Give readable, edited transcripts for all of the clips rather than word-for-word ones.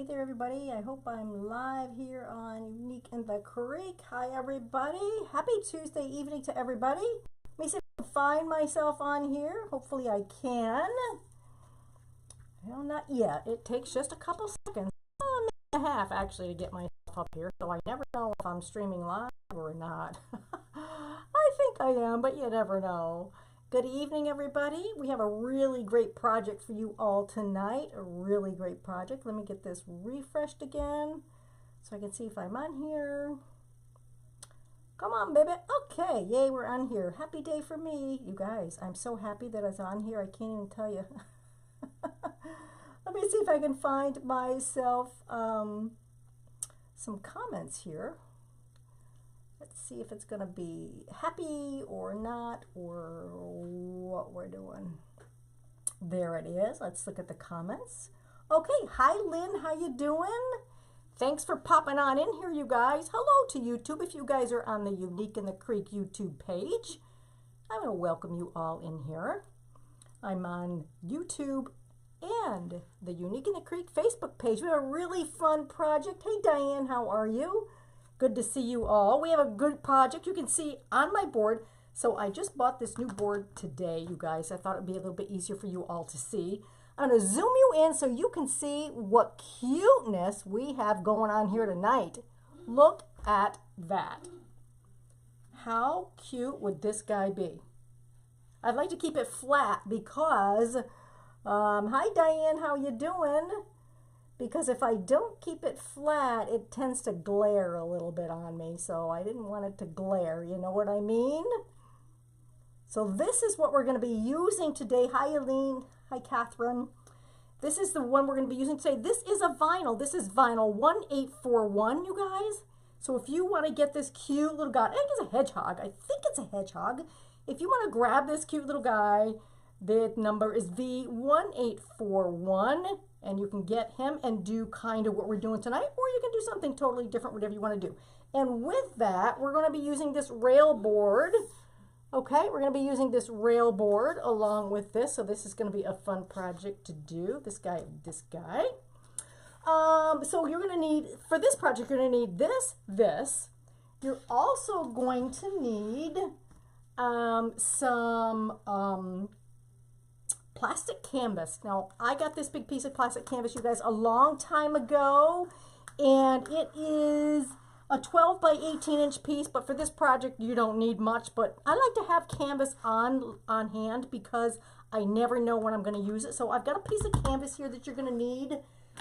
Hey there, everybody. I hope I'm live here on Unique in the Creek. Hi, everybody. Happy Tuesday evening to everybody. Let me see if I can find myself on here. Hopefully I can. Well, not yet. It takes just a couple seconds. A minute and a half, actually, to get myself up here. So I never know if I'm streaming live or not. I think I am, but you never know. Good evening, everybody. We have a really great project for you all tonight. A really great project. Let me get this refreshed again so I can see if I'm on here. Come on, baby. Okay, yay, we're on here. Happy day for me. You guys, I'm so happy that I was on here. I can't even tell you. Let me see if I can find myself some comments here. Let's see if it's going to be happy or not, or what we're doing. There it is. Let's look at the comments. Okay, hi Lynn, how you doing? Thanks for popping on in here, you guys. Hello to YouTube. If you guys are on the Unique in the Creek YouTube page, I'm going to welcome you all in here. I'm on YouTube and the Unique in the Creek Facebook page. We have a really fun project. Hey Diane, how are you? Good to see you all. We have a good project. You can see on my board. So I just bought this new board today, you guys. I thought it'd be a little bit easier for you all to see. I'm going to zoom you in so you can see what cuteness we have going on here tonight. Look at that. How cute would this guy be? I'd like to keep it flat because, hi Diane, how you doing? Because if I don't keep it flat, it tends to glare a little bit on me. So I didn't want it to glare, you know what I mean? So this is what we're going to be using today. Hi, Eileen. Hi, Catherine. This is the one we're going to be using today. This is a vinyl. This is vinyl 1841, you guys. So if you want to get this cute little guy, I think it's a hedgehog. I think it's a hedgehog. If you want to grab this cute little guy, the number is V1841. And you can get him and do kind of what we're doing tonight, or you can do something totally different, whatever you want to do. And with that, we're going to be using this rail board. Okay, we're going to be using this rail board along with this. So this is going to be a fun project to do. This guy. So you're going to need, for this project, you're going to need this. You're also going to need some plastic canvas. Now, I got this big piece of plastic canvas, you guys, a long time ago, and it is a 12 by 18 inch piece, but for this project, you don't need much, but I like to have canvas on hand because I never know when I'm going to use it. So I've got a piece of canvas here that you're going to need.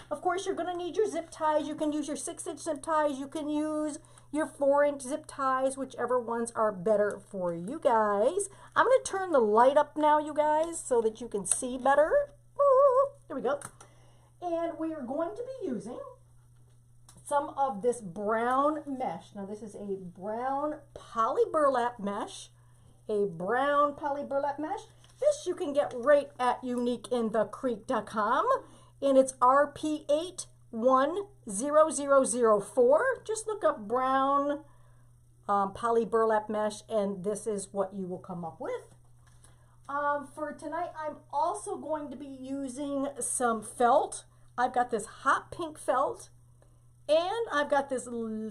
Of course, you're going to need your zip ties. You can use your 6-inch zip ties. You can use your 4-inch zip ties, whichever ones are better for you guys. I'm going to turn the light up now, you guys, so that you can see better. Ooh, there we go. And we are going to be using some of this brown mesh. Now, this is a brown poly burlap mesh. A brown poly burlap mesh. This you can get right at uniqueinthecreek.com. And it's RP810004. Just look up brown poly burlap mesh, and this is what you will come up with. For tonight, I'm also going to be using some felt. I've got this hot pink felt, and I've got this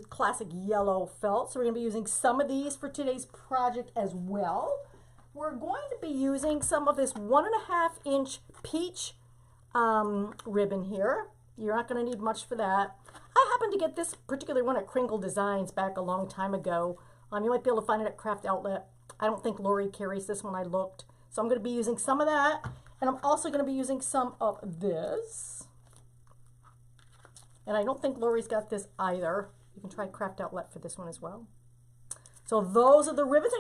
classic yellow felt. So we're going to be using some of these for today's project as well. We're going to be using some of this 1.5-inch peach ribbon here. You're not going to need much for that. I happened to get this particular one at Kringle Designs back a long time ago. You might be able to find it at Craft Outlet. I don't think Lori carries this one. I looked. So I'm going to be using some of that. And I'm also going to be using some of this. And I don't think Lori's got this either. You can try Craft Outlet for this one as well. So those are the ribbons. I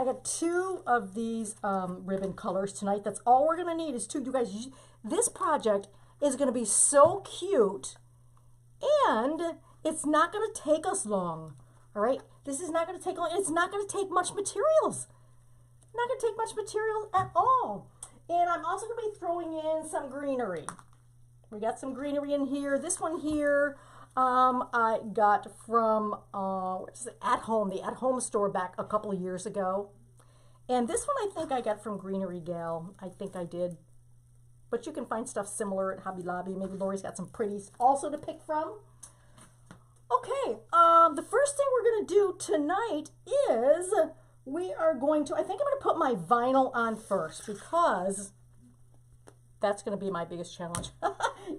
got two of these ribbon colors tonight. That's all we're going to need is two. You guys, this project is going to be so cute, and it's not going to take us long. All right, this is not going to take long. It's not going to take much materials. Not going to take much material at all. And I'm also going to be throwing in some greenery. We got some greenery in here. This one here, I got from At Home, the At Home store back a couple of years ago. And this one I think I got from Greenery Gal. I think I did. but you can find stuff similar at Hobby Lobby. Maybe Lori's got some pretties also to pick from. Okay, the first thing we're going to do tonight is we are going to, I think I'm going to put my vinyl on first because that's going to be my biggest challenge.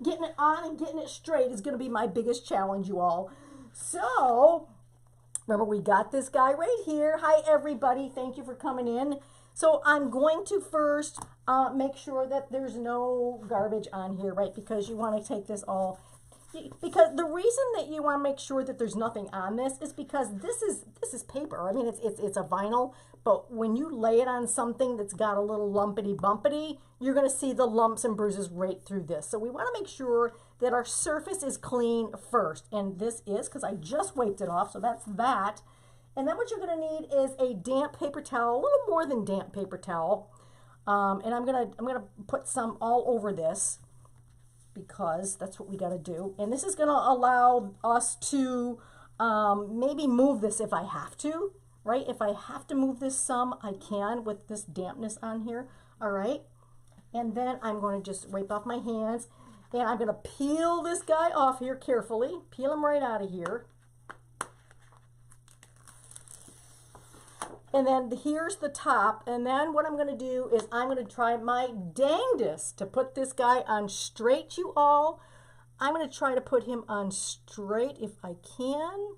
Getting it on and getting it straight is going to be my biggest challenge, you all. So, remember we got this guy right here. Hi, everybody. Thank you for coming in. So, I'm going to first make sure that there's no garbage on here, right? Because you want to take this all... Because the reason that you want to make sure that there's nothing on this is because this is paper. I mean, it's a vinyl, but when you lay it on something that's got a little lumpity bumpity, you're going to see the lumps and bruises right through this. So we want to make sure that our surface is clean first, and this is because I just wiped it off, so that's that. And then what you're going to need is a damp paper towel, a little more than damp paper towel, and I'm gonna put some all over this, because that's what we got to do. And this is going to allow us to maybe move this if I have to, right? If I have to move this some, I can with this dampness on here, all right? And then I'm going to just wipe off my hands, and I'm going to peel this guy off here carefully, peel him right out of here. And then here's the top. And then what I'm going to do is I'm going to try my dangdest to put this guy on straight, you all. I'm going to try to put him on straight if I can.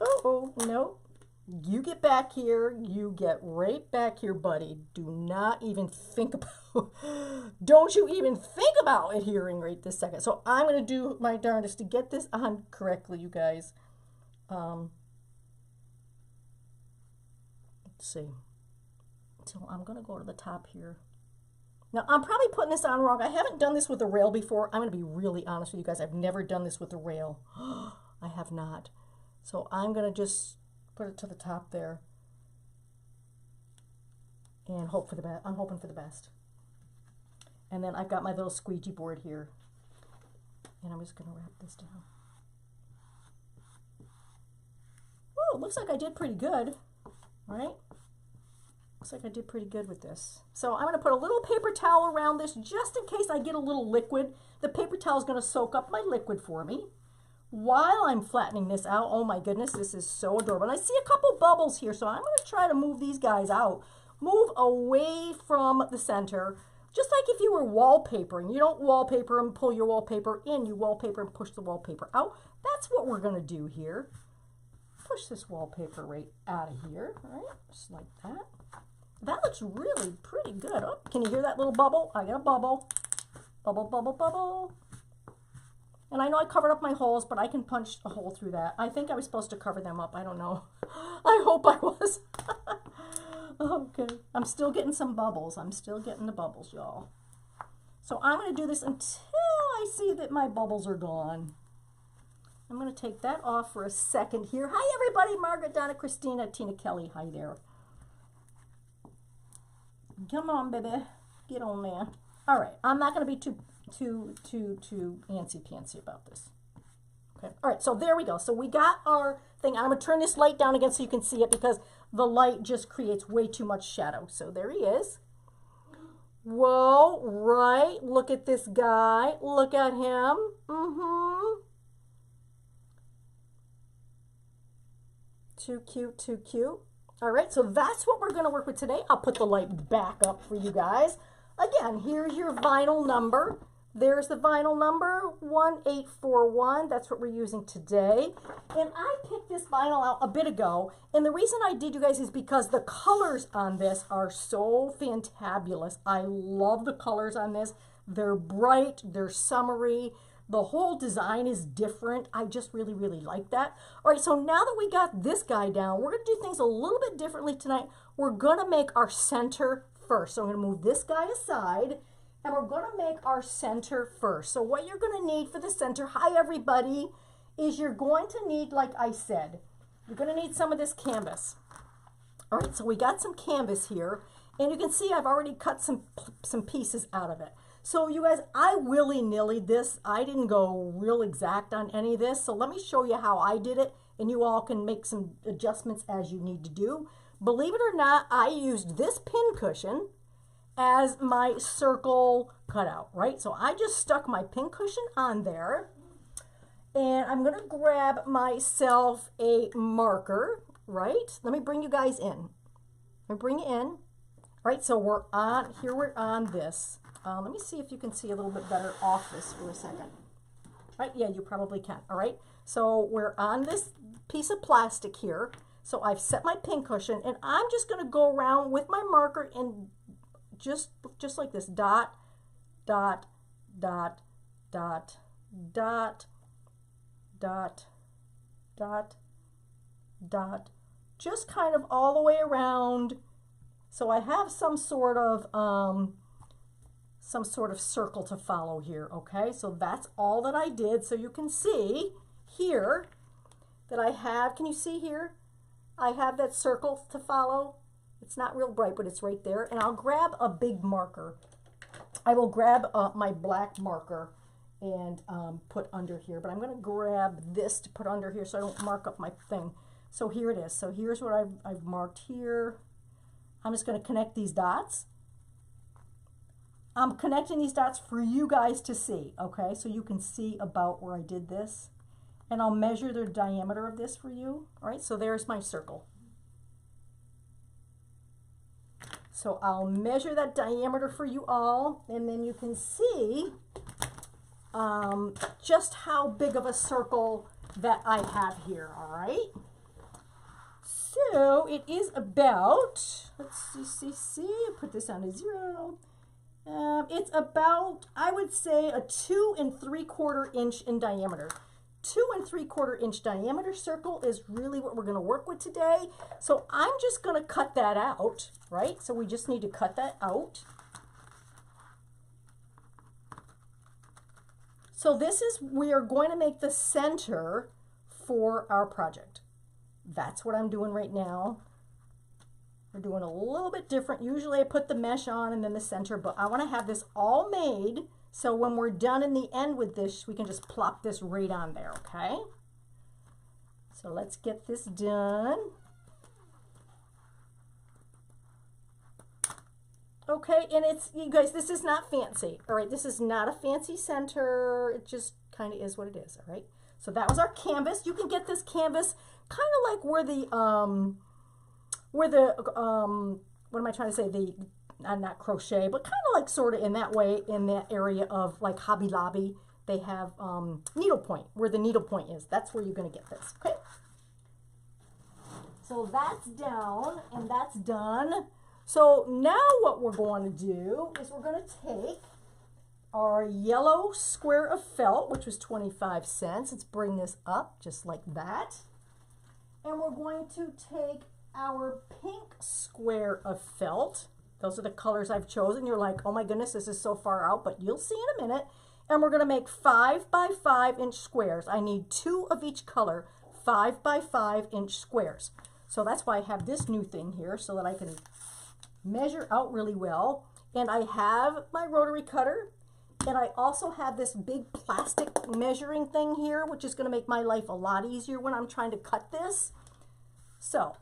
Oh, no. You get back here. You get right back here, buddy. Do not even think about, don't you even think about adhering right this second. So I'm going to do my darndest to get this on correctly, you guys. See. So I'm going to go to the top here. Now, I'm probably putting this on wrong. I haven't done this with a rail before. I'm going to be really honest with you guys. I've never done this with a rail. I have not. So I'm going to just put it to the top there and hope for the best. I'm hoping for the best. And then I've got my little squeegee board here. And I'm just going to wrap this down. Oh, it looks like I did pretty good. All right. Looks like I did pretty good with this. So I'm going to put a little paper towel around this just in case I get a little liquid. The paper towel is going to soak up my liquid for me while I'm flattening this out. Oh my goodness, this is so adorable. And I see a couple bubbles here, so I'm going to try to move these guys out. Move away from the center, just like if you were wallpapering. You don't wallpaper and pull your wallpaper in. You wallpaper and push the wallpaper out. That's what we're going to do here. Push this wallpaper right out of here, all right? Just like that. That looks really pretty good. Oh, can you hear that little bubble? I got a bubble. Bubble, bubble, bubble. And I know I covered up my holes, but I can punch a hole through that. I think I was supposed to cover them up. I don't know. I hope I was. Okay. I'm still getting some bubbles. I'm still getting the bubbles, y'all. So I'm going to do this until I see that my bubbles are gone. I'm going to take that off for a second here. Hi, everybody. Margaret, Donna, Christina, Tina, Kelly. Hi there. Come on, baby. Get on there. All right. I'm not going to be too antsy-pantsy about this. Okay. All right. So there we go. So we got our thing. I'm going to turn this light down again so you can see it because the light just creates way too much shadow. So there he is. Whoa. Right. Look at this guy. Look at him. Mm-hmm. Too cute, too cute. All right, so that's what we're going to work with today. I'll put the light back up for you guys. Again, here's your vinyl number. There's the vinyl number, 1841. That's what we're using today. And I picked this vinyl out a bit ago. And the reason I did, you guys, is because the colors on this are so fantabulous. I love the colors on this. They're bright, they're summery. The whole design is different. I just really, really like that. All right, so now that we got this guy down, we're going to do things a little bit differently tonight. We're going to make our center first. So I'm going to move this guy aside, and we're going to make our center first. So what you're going to need for the center, hi everybody, is you're going to need, like I said, you're going to need some of this canvas. All right, so we got some canvas here, and you can see I've already cut some pieces out of it. So you guys, I willy-nilly this. I didn't go real exact on any of this. So let me show you how I did it, and you all can make some adjustments as you need to do. Believe it or not, I used this pin cushion, as my circle cutout, right? So I just stuck my pincushion on there, and I'm gonna grab myself a marker, right? Let me bring you guys in. Let me bring you in, right? So we're on this. Let me see if you can see a little bit better off this for a second. Right, yeah, you probably can, all right? So we're on this piece of plastic here. So I've set my pincushion, and I'm just gonna go around with my marker and just like this, dot, dot, dot, dot, dot, dot, dot, dot, just kind of all the way around. So I have some sort of circle to follow here, okay? So that's all that I did. So you can see here that I have, can you see here? I have that circle to follow. It's not real bright, but it's right there. And I'll grab a big marker. I will grab my black marker and put under here, but I'm gonna grab this to put under here so I don't mark up my thing. So here it is. So here's what I've marked here. I'm just gonna connect these dots. I'm connecting these dots for you guys to see, okay? So you can see about where I did this. And I'll measure the diameter of this for you, all right? So there's my circle. So I'll measure that diameter for you all, and then you can see just how big of a circle that I have here, all right? So it is about, let's see, put this on to 0. It's about, I would say, a 2 3/4 inch in diameter. 2 3/4 inch diameter circle is really what we're going to work with today. So I'm just going to cut that out, right? So we just need to cut that out. So this is, we are going to make the center for our project. That's what I'm doing right now. We're doing a little bit different. Usually I put the mesh on and then the center, but I want to have this all made so when we're done in the end with this, we can just plop this right on there, okay? So let's get this done. Okay, and it's, you guys, this is not fancy, all right? This is not a fancy center. It just kind of is what it is, all right? So that was our canvas. You can get this canvas kind of like where the what am I trying to say? The, not crochet, but kind of like sort of in that way, in that area of like Hobby Lobby. They have needlepoint, where the needlepoint is. That's where you're going to get this, okay? So that's down and that's done. So now what we're going to do is we're going to take our yellow square of felt, which was 25 cents. Let's bring this up just like that. And we're going to take our pink square of felt. Those are the colors I've chosen. You're like, oh my goodness, this is so far out, but you'll see in a minute. And we're going to make 5 by 5 inch squares. I need 2 of each color, 5 by 5 inch squares. So that's why I have this new thing here so that I can measure out really well. And I have my rotary cutter, and I also have this big plastic measuring thing here, which is going to make my life a lot easier when I'm trying to cut this. So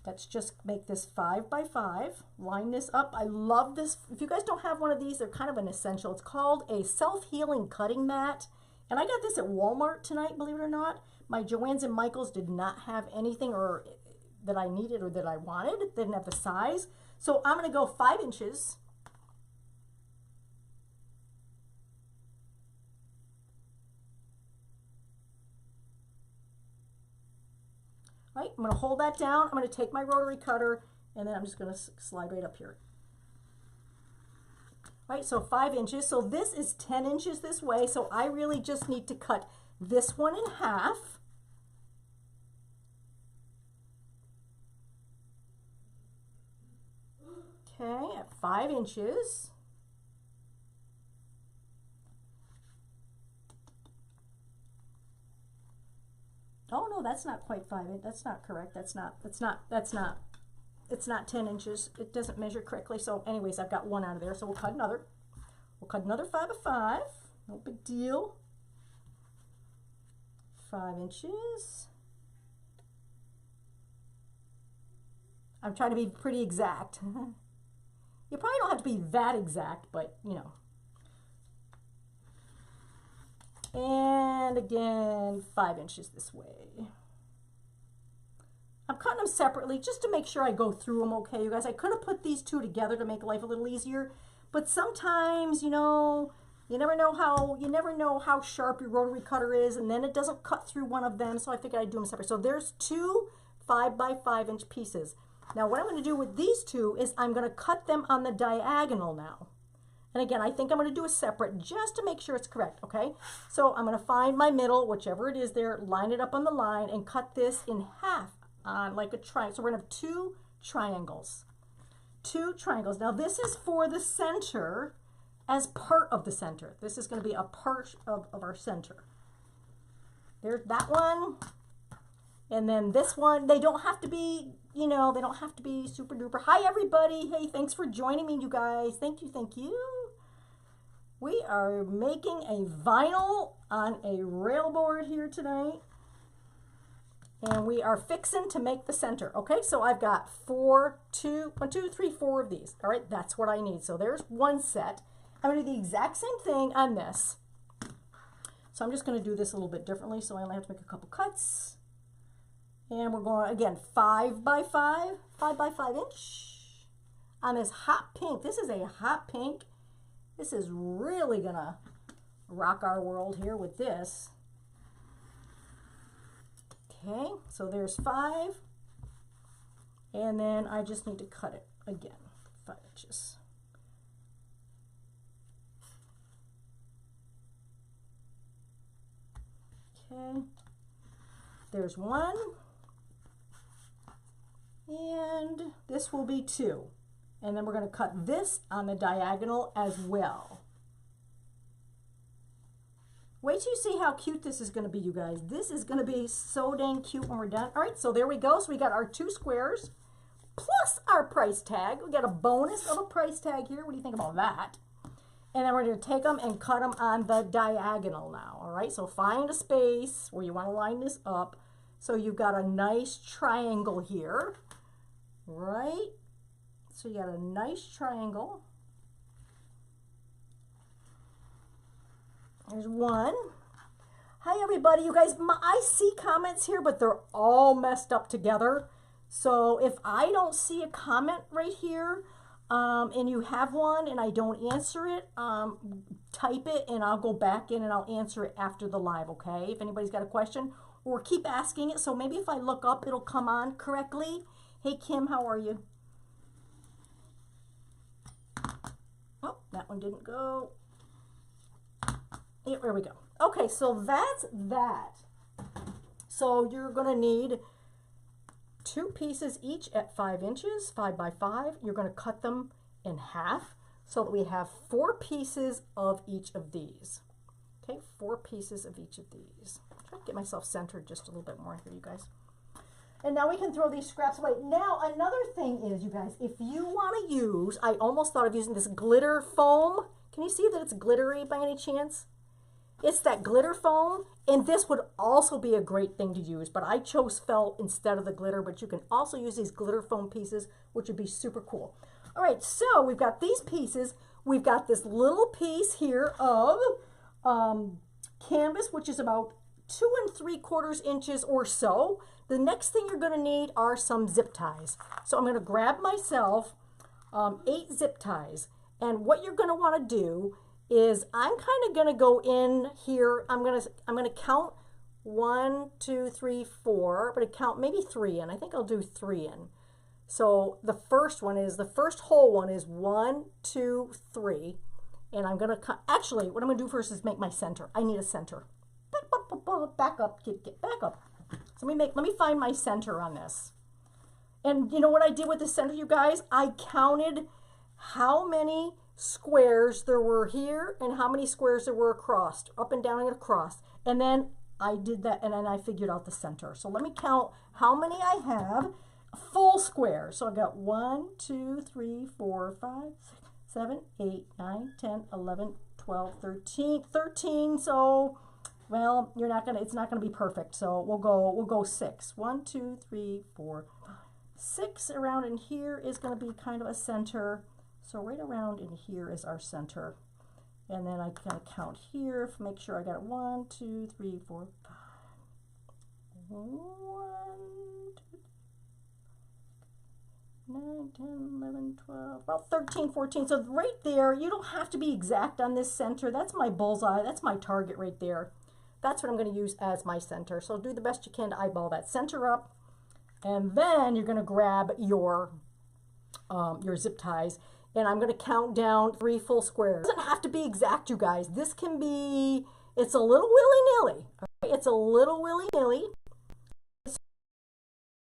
let's just make this 5 by 5, line this up. I love this. If you guys don't have one of these, they're kind of an essential. It's called a self-healing cutting mat. And I got this at Walmart tonight, believe it or not. My Joann's and Michael's did not have anything or that I needed or that I wanted. They didn't have the size. So I'm going to go 5 inches. Right, I'm going to hold that down. I'm going to take my rotary cutter, and then I'm just going to slide right up here. Right, so 5 inches. So this is 10 inches this way, so I really just need to cut this one in half. Okay, at 5 inches. Oh no, that's not quite 5 inches. That's not correct. It's not 10 inches. It doesn't measure correctly. So anyways, I've got one out of there. So we'll cut another. We'll cut another 5 by 5. No big deal. 5 inches. I'm trying to be pretty exact. You probably don't have to be that exact, but you know. And again, 5 inches this way. I'm cutting them separately just to make sure I go through them okay, you guys. I could have put these two together to make life a little easier, but sometimes, you know, you never know how sharp your rotary cutter is, and then it doesn't cut through one of them, so I figured I'd do them separate. So there's 2 5 by 5 inch pieces. Now what I'm going to do with these 2 is I'm going to cut them on the diagonal now. And again, I think I'm going to do a separate just to make sure it's correct, okay? So I'm going to find my middle, whichever it is there, line it up on the line, and cut this in half on like a triangle. So we're going to have 2 triangles. 2 triangles. Now this is for the center as part of the center. This is going to be a part of our center. There's that one. And then this one, they don't have to be, you know, they don't have to be super duper. Hi everybody. Hey, thanks for joining me, you guys. Thank you, thank you. We are making a vinyl on a rail board here tonight. And we are fixing to make the center. Okay, so I've got 4 of these. All right, that's what I need. So there's one set. I'm going to do the exact same thing on this. So I'm just going to do this a little bit differently. So I only have to make a couple cuts. And we're going, again, 5 by 5 inch on this hot pink. This is a hot pink. This is really going to rock our world here with this. Okay, so there's 5. And then I just need to cut it again, 5 inches. Okay, there's 1. And this will be 2. And then we're going to cut this on the diagonal as well. Wait till you see how cute this is going to be, you guys. This is going to be so dang cute when we're done. All right, so there we go. So we got our 2 squares plus our price tag. We got a bonus of a price tag here. What do you think about that? And then we're going to take them and cut them on the diagonal now. All right, so find a space where you want to line this up. So you've got a nice triangle here, right? So you got a nice triangle. There's 1. Hi everybody, you guys, I see comments here, but they're all messed up together. So if I don't see a comment right here, and you have one and I don't answer it, type it and I'll go back in and I'll answer it after the live, okay? If anybody's got a question, or keep asking it. So maybe if I look up, it'll come on correctly. Hey Kim, how are you? Oh, that one didn't go. Yeah, there we go. Okay, so that's that. So you're going to need 2 pieces each at 5 inches, 5 by 5. You're going to cut them in half so that we have 4 pieces of each of these. Okay, 4 pieces of each of these. Try to get myself centered just a little bit more here, you guys. And now we can throw these scraps away. Now, another thing is, you guys, if you want to use, I almost thought of using this glitter foam. Can you see that it's glittery by any chance? It's that glitter foam, and this would also be a great thing to use, but I chose felt instead of the glitter, but you can also use these glitter foam pieces, which would be super cool. All right, so we've got these pieces. We've got this little piece here of canvas, which is about 2 3/4 inches or so. The next thing you're going to need are some zip ties. So I'm going to grab myself 8 zip ties, and what you're going to want to do is I'm kind of going to go in here. I'm going to count 1, 2, 3, 4. I'm going to count maybe 3 in. I think I'll do 3 in. So the first whole one is 1, 2, 3. And I'm going to actually, what I'm going to do first is make my center. I need a center. Back up, get back up. So let me find my center on this. And you know what I did with the center, you guys? I counted how many squares there were here and how many squares there were across, up and down and across. And then I did that, and then I figured out the center. So let me count how many I have full squares. So I've got 1, 2, 3, 4, 5, 6, 7, 8, 9, 10, 11, 12, 13. So, well, it's not gonna be perfect. So we'll go 6. 1, 2, 3, 4, 5, 6 around in here is gonna be kind of a center. So right around in here is our center. And then I kind of count here, make sure I got it 1, 2, 3, 4, 5. 1, 2, 9, 10, 11, 12, about 13, 14. So right there, you don't have to be exact on this center. That's my bullseye. That's my target right there. That's what I'm going to use as my center. So do the best you can to eyeball that center up. And then you're going to grab your zip ties. And I'm going to count down 3 full squares. It doesn't have to be exact, you guys. This can be, it's a little willy-nilly. Okay? It's a little willy-nilly.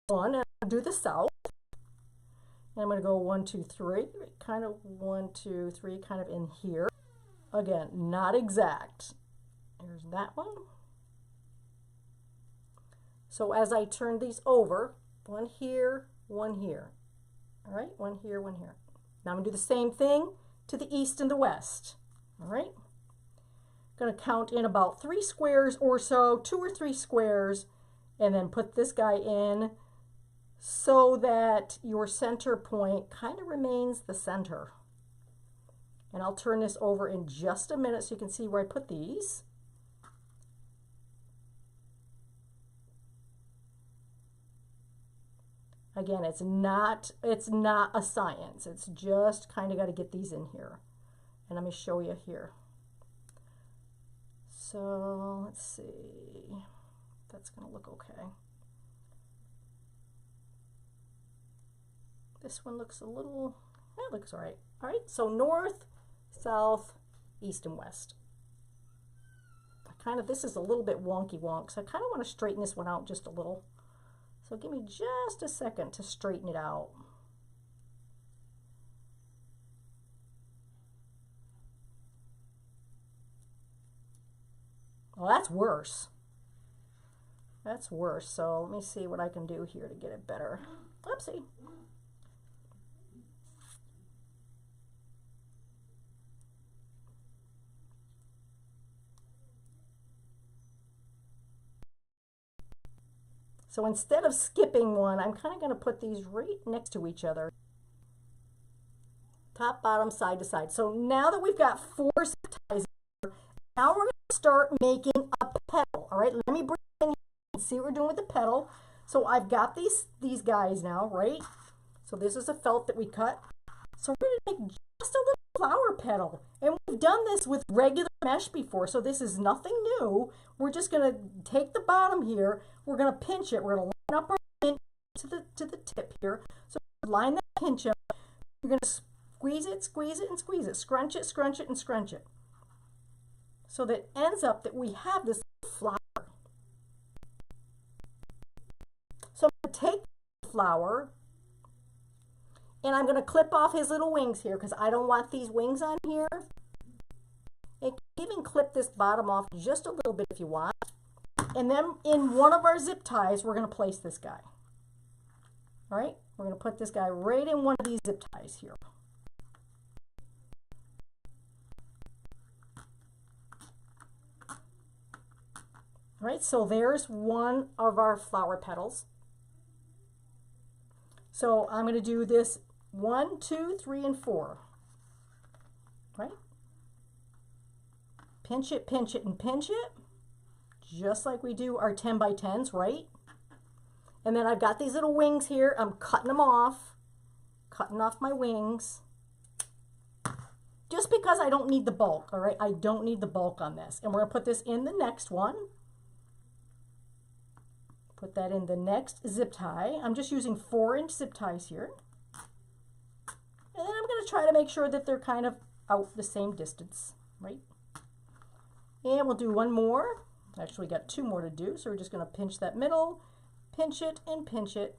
One, and I'll do the south. And I'm going to go 1, 2, 3, kind of 1, 2, 3, kind of in here. Again, not exact. Here's that one. So as I turn these over, 1 here, 1 here. All right, 1 here, 1 here. Now I'm going to do the same thing to the east and the west. All right. Going to count in about 3 squares or so, 2 or 3 squares, and then put this guy in so that your center point kind of remains the center. And I'll turn this over in just a minute so you can see where I put these. Again, it's not a science. It's just kind of got to get these in here. And let me show you here. So let's see. That's going to look okay. This one looks a little, that looks all right. All right, so north, south, east, and west. This is a little bit wonky wonk, so I kind of want to straighten this one out just a little. So give me just a second to straighten it out. Well, that's worse. That's worse. So let me see what I can do here to get it better. Oopsie. So instead of skipping one, I'm kind of going to put these right next to each other. Top, bottom, side to side. So now that we've got 4 zip ties here, now we're going to start making a petal. All right, let me bring in here and see what we're doing with the petal. So I've got these guys now, right? So this is a felt that we cut. So we're going to make just a little flower petal. And we've done this with regular mesh before, so this is nothing new. We're just going to take the bottom here. We're going to pinch it. We're going to line up our pinch to the tip here. So line that pinch up. You're going to squeeze it, squeeze it, and squeeze it. Scrunch it, scrunch it, and scrunch it. So that it ends up that we have this flower. So I'm going to take the flower and I'm going to clip off his little wings here because I don't want these wings on here. And even clip this bottom off just a little bit if you want. And then in one of our zip ties, we're going to place this guy. All right, we're going to put this guy right in one of these zip ties here. All right, so there's one of our flower petals. So I'm going to do this 1, 2, 3, and 4. Right? Pinch it, pinch it, and pinch it. Just like we do our 10 by 10s, right? And then I've got these little wings here. I'm cutting them off. Cutting off my wings. Just because I don't need the bulk, all right? I don't need the bulk on this. And we're going to put this in the next one. Put that in the next zip tie. I'm just using 4-inch zip ties here. And then I'm going to try to make sure that they're kind of out the same distance, right? And we'll do one more. Actually, we got 2 more to do, so we're just going to pinch that middle, pinch it, and pinch it,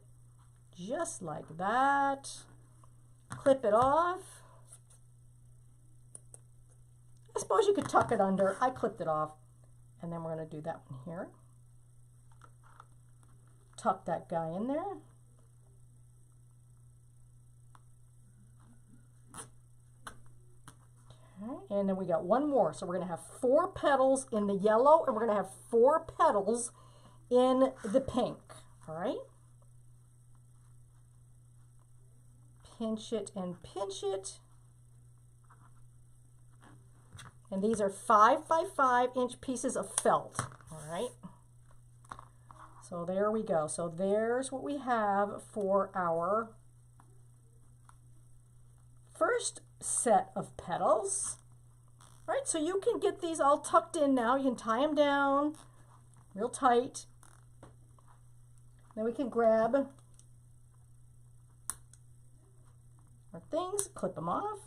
just like that. Clip it off. I suppose you could tuck it under. I clipped it off. And then we're going to do that one here. Tuck that guy in there. Okay, and then we got one more. So we're going to have 4 petals in the yellow, and we're going to have 4 petals in the pink. All right. Pinch it and pinch it. And these are 5 by 5 inch pieces of felt. All right. So there we go. So there's what we have for our first set of petals. All right, so you can get these all tucked in now. You can tie them down real tight. Then we can grab our things, clip them off.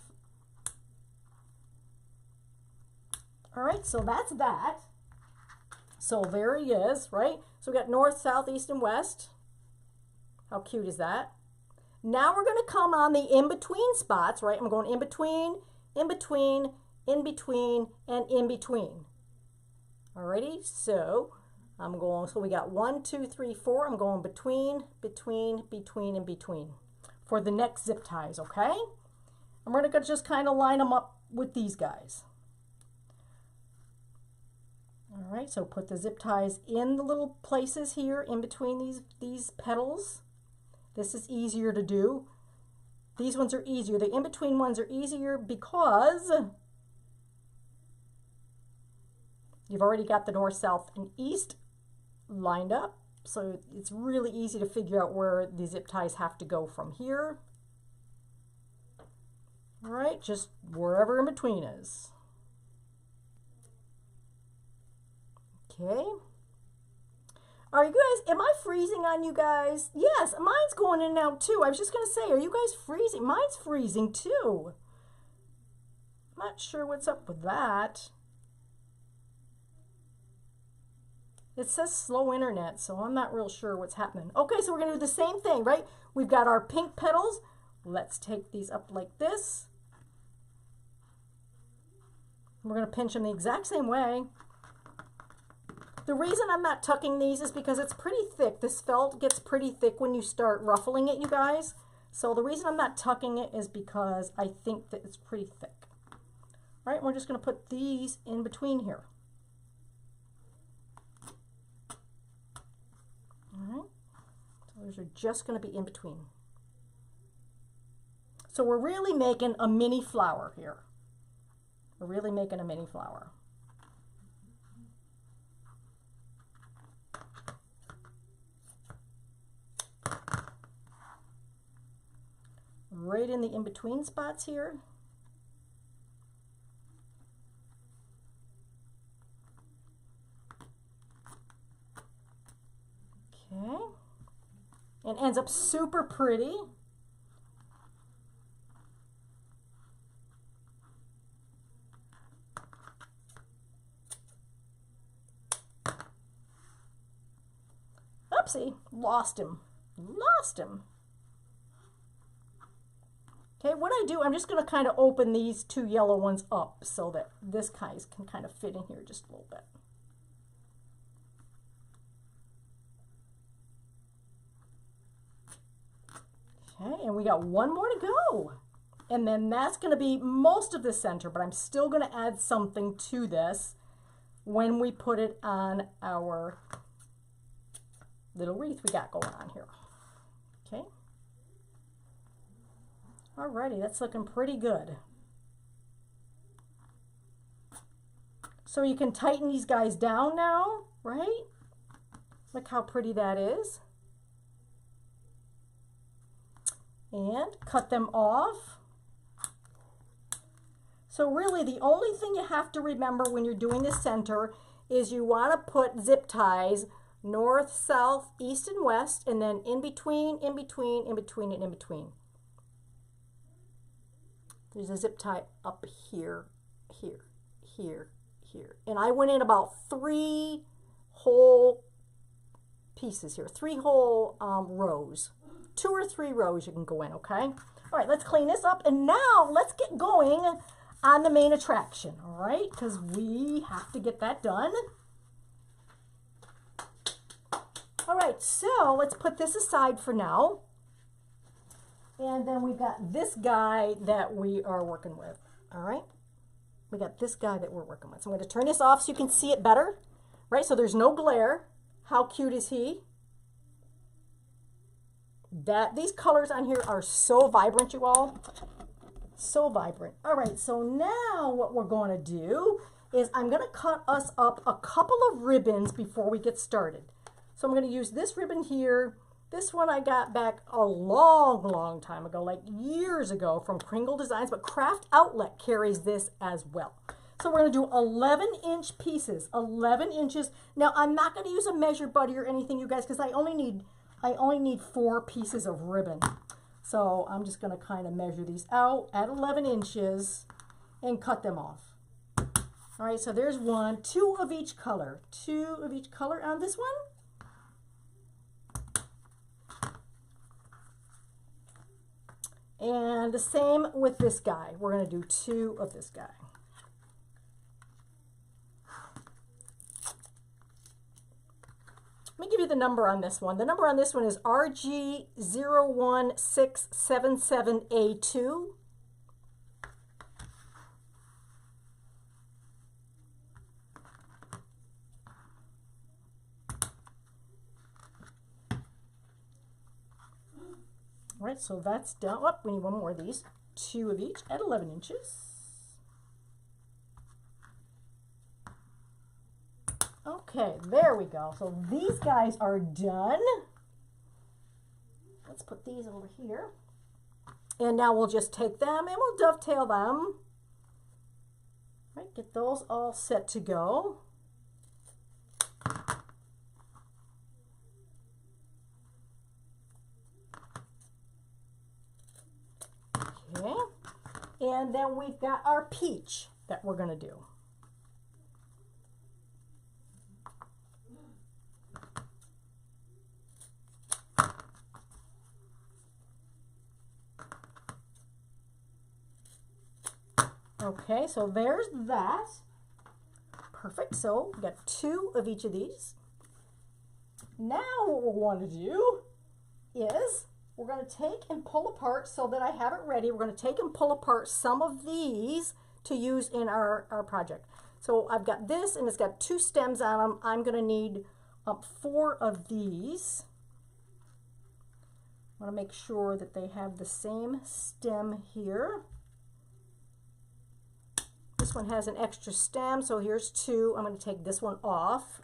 All right, so that's that. So there he is, right? So we got north, south, east, and west. How cute is that? Now we're going to come on the in-between spots, right? I'm going in between, in between, in between, and in between. Alrighty, so I'm going, so we got 1, 2, 3, 4. I'm going between, between, between, and between for the next zip ties, okay? I'm going to just kind of line them up with these guys. All right, so put the zip ties in the little places here in between these petals. This is easier to do. These ones are easier. The in-between ones are easier because you've already got the north, south, and east lined up. So it's really easy to figure out where the zip ties have to go from here. All right, just wherever in between is. Okay. Are you guys, am I freezing on you guys? Yes, mine's going in and out too. I was just going to say, are you guys freezing? Mine's freezing too. I'm not sure what's up with that. It says slow internet, so I'm not real sure what's happening. Okay, so we're going to do the same thing, right? We've got our pink petals. Let's take these up like this. We're going to pinch them the exact same way. The reason I'm not tucking these is because it's pretty thick. This felt gets pretty thick when you start ruffling it, you guys. So the reason I'm not tucking it is because I think that it's pretty thick. All right, we're just going to put these in between here. All right, so those are just going to be in between. So we're really making a mini flower here. We're really making a mini flower. Right in the in-between spots here. Okay. And ends up super pretty. Oopsie, lost him. Lost him. Okay, what I do, I'm just going to kind of open these two yellow ones up so that this guys can kind of fit in here just a little bit. Okay, and we got one more to go. And then that's going to be most of the center, but I'm still going to add something to this when we put it on our little wreath we got going on here. Okay. Alrighty, that's looking pretty good. So you can tighten these guys down now, right? Look how pretty that is. And cut them off. So really the only thing you have to remember when you're doing the center is you want to put zip ties north, south, east, and west, and then in between, in between, in between, and in between. There's a zip tie up here, here, here, here. And I went in about 3 whole pieces here, 3 whole rows. 2 or 3 rows you can go in, okay? All right, let's clean this up. And now let's get going on the main attraction, all right? Because we have to get that done. All right, so let's put this aside for now. And then we've got this guy that we are working with, all right? We got this guy that we're working with. So I'm going to turn this off so you can see it better, right? So there's no glare. How cute is he? These colors on here are so vibrant, you all. So vibrant. All right, so now what we're going to do is I'm going to cut us up a couple of ribbons before we get started. So I'm going to use this ribbon here. This one I got back a long time ago, like years ago from Kringle Designs, but Craft Outlet carries this as well. So we're going to do 11-inch pieces, 11 inches. Now I'm not going to use a measure buddy or anything, you guys, because I only need 4 pieces of ribbon. So I'm just going to kind of measure these out at 11 inches and cut them off. All right, so there's 1, 2 of each color, 2 of each color on this one. And the same with this guy. We're going to do 2 of this guy. Let me give you the number on this one. The number on this one is RG01677A2. All right, so that's done. Oh, we need 1 more of these. 2 of each at 11 inches. Okay, there we go. So these guys are done. Let's put these over here. And now we'll just take them and we'll dovetail them. All right, get those all set to go. Okay, and then we've got our peach that we're going to do. Okay, so there's that. Perfect. So we got 2 of each of these. Now what we want to do is we're going to take and pull apart, so that I have it ready. We're going to take and pull apart some of these to use in our project. So I've got this, and it's got 2 stems on them. I'm going to need 4 of these. I want to make sure that they have the same stem here. This one has an extra stem, so here's 2. I'm going to take this one off.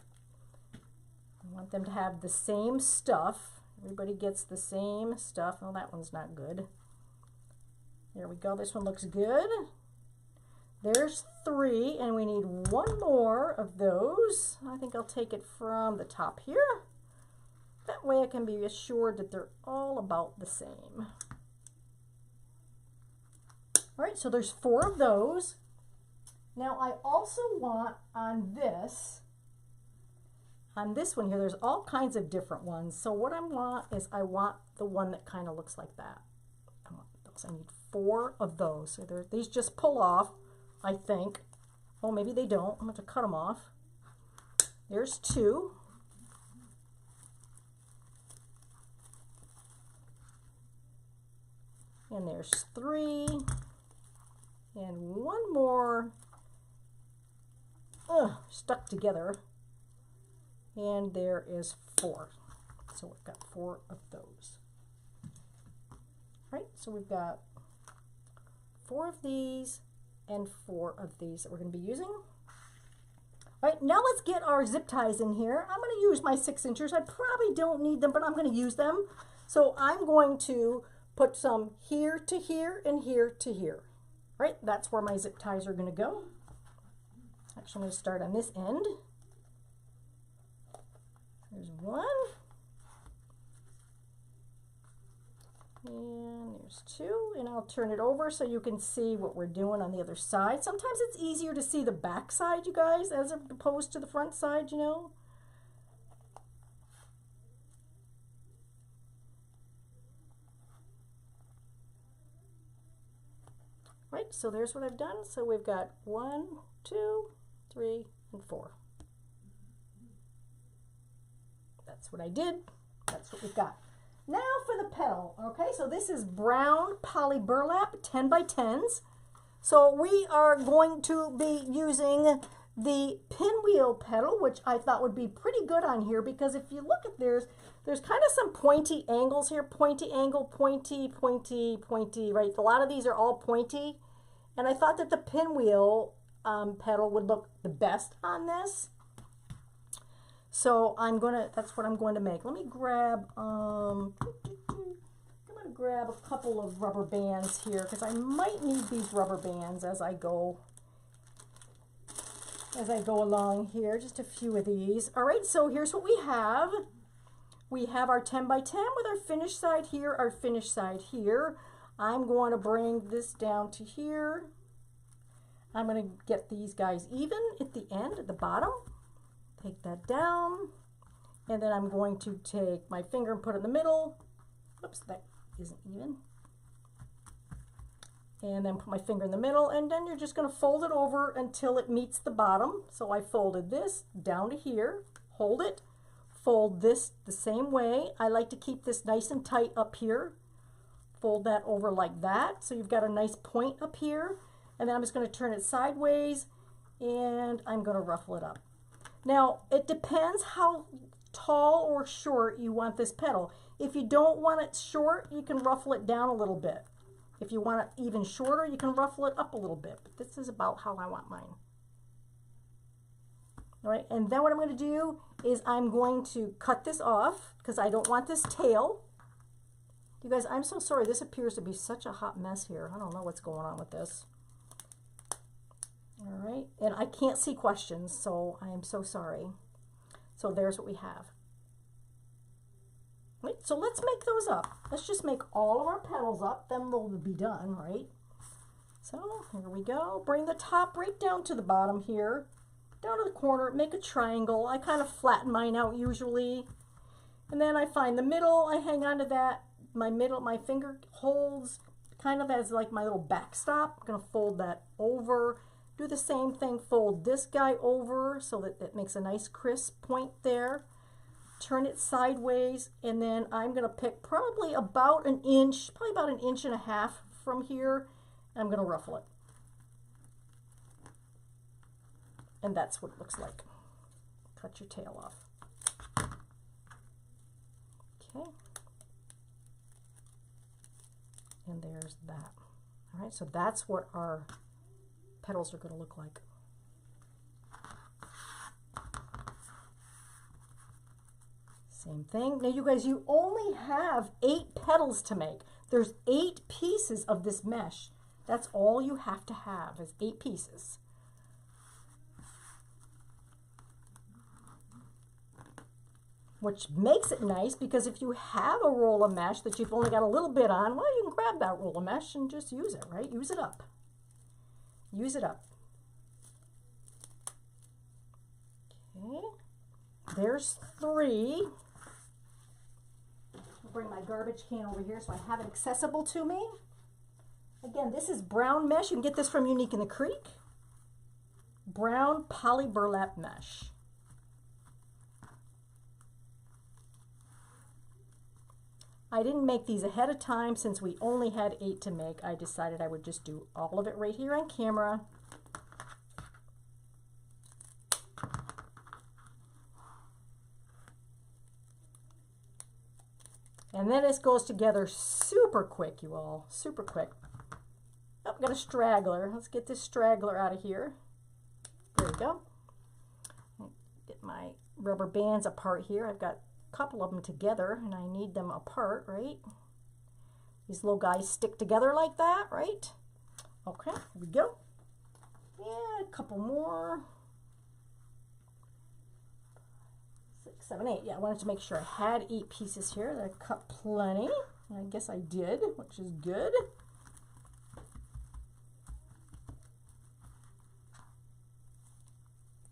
I want them to have the same stuff. Everybody gets the same stuff. Oh, that one's not good. There we go. This one looks good. There's 3, and we need 1 more of those. I think I'll take it from the top here. That way I can be assured that they're all about the same. All right, so there's 4 of those. Now I also want on this one here, there's all kinds of different ones. So what I want is I want the one that kind of looks like that. I want those. I need 4 of those. So these just pull off, I think. Oh, maybe they don't. I'm going to cut them off. There's 2. And there's 3. And 1 more. Stuck together. And there is 4. So we've got 4 of those. Right, so we've got 4 of these and 4 of these that we're going to be using. All right, now let's get our zip ties in here. I'm going to use my 6 inchers. I probably don't need them, but I'm going to use them. So I'm going to put some here to here and here to here. All right, that's where my zip ties are going to go. Actually, I'm going to start on this end. There's 1. And there's 2. And I'll turn it over so you can see what we're doing on the other side. Sometimes it's easier to see the back side, you guys, as opposed to the front side, you know. Right, so there's what I've done. So we've got 1, 2, 3, and 4. That's what I did. That's what we've got. Now for the petal. Okay, so this is brown poly burlap 10 by 10s. So we are going to be using the pinwheel petal, which I thought would be pretty good on here, because if you look at there's kind of some pointy angles here, pointy angle, pointy, pointy, pointy, right? A lot of these are all pointy, and I thought that the pinwheel petal would look the best on this. So that's what I'm going to make. Let me grab, I'm going to grab a couple of rubber bands here, because I might need these rubber bands as I go along here, just a few of these. All right, so here's what we have. We have our 10 by 10 with our finished side here, our finished side here. I'm going to bring this down to here. I'm going to get these guys even at the end, at the bottom. Take that down, and then I'm going to take my finger and put it in the middle. Oops, that isn't even. And then put my finger in the middle, and then you're just going to fold it over until it meets the bottom. So I folded this down to here, hold it, fold this the same way. I like to keep this nice and tight up here. Fold that over like that, so you've got a nice point up here. And then I'm just going to turn it sideways, and I'm going to ruffle it up. Now, it depends how tall or short you want this petal. If you don't want it short, you can ruffle it down a little bit. If you want it even shorter, you can ruffle it up a little bit. But this is about how I want mine. All right, and then what I'm going to do is I'm going to cut this off, because I don't want this tail. You guys, I'm so sorry. This appears to be such a hot mess here. I don't know what's going on with this. All right, and I can't see questions, so I am so sorry. So there's what we have. Right, so let's make those up. Let's just make all of our petals up, then we'll be done, right? So here we go. Bring the top right down to the bottom here, down to the corner, make a triangle. I kind of flatten mine out usually. And then I find the middle, I hang on to that. My finger holds kind of as like my little backstop. I'm gonna fold that over. Do the same thing, fold this guy over so that it makes a nice crisp point there. Turn it sideways, and then I'm gonna pick probably about an inch, probably about an inch and a half from here, and I'm gonna ruffle it. And that's what it looks like. Cut your tail off. Okay. And there's that. All right, so that's what our petals are going to look like. Same thing. Now you guys, you only have 8 petals to make. There's 8 pieces of this mesh. That's all you have to have is 8 pieces. Which makes it nice, because if you have a roll of mesh that you've only got a little bit on, well, you can grab that roll of mesh and just use it, right? Use it up. Use it up. Okay, there's 3. I'll bring my garbage can over here so I have it accessible to me. Again, this is brown mesh. You can get this from Unique in the Creek. Brown poly burlap mesh. I didn't make these ahead of time since we only had 8 to make. I decided I would just do all of it right here on camera. And then this goes together super quick, you all, super quick. Oh, got a straggler. Let's get this straggler out of here. There we go. Get my rubber bands apart here. I've got couple of them together and I need them apart, right? These little guys stick together like that, right? Okay, here we go. And a couple more. 6, 7, 8. Yeah, I wanted to make sure I had 8 pieces here. That I cut plenty. I guess I did, which is good.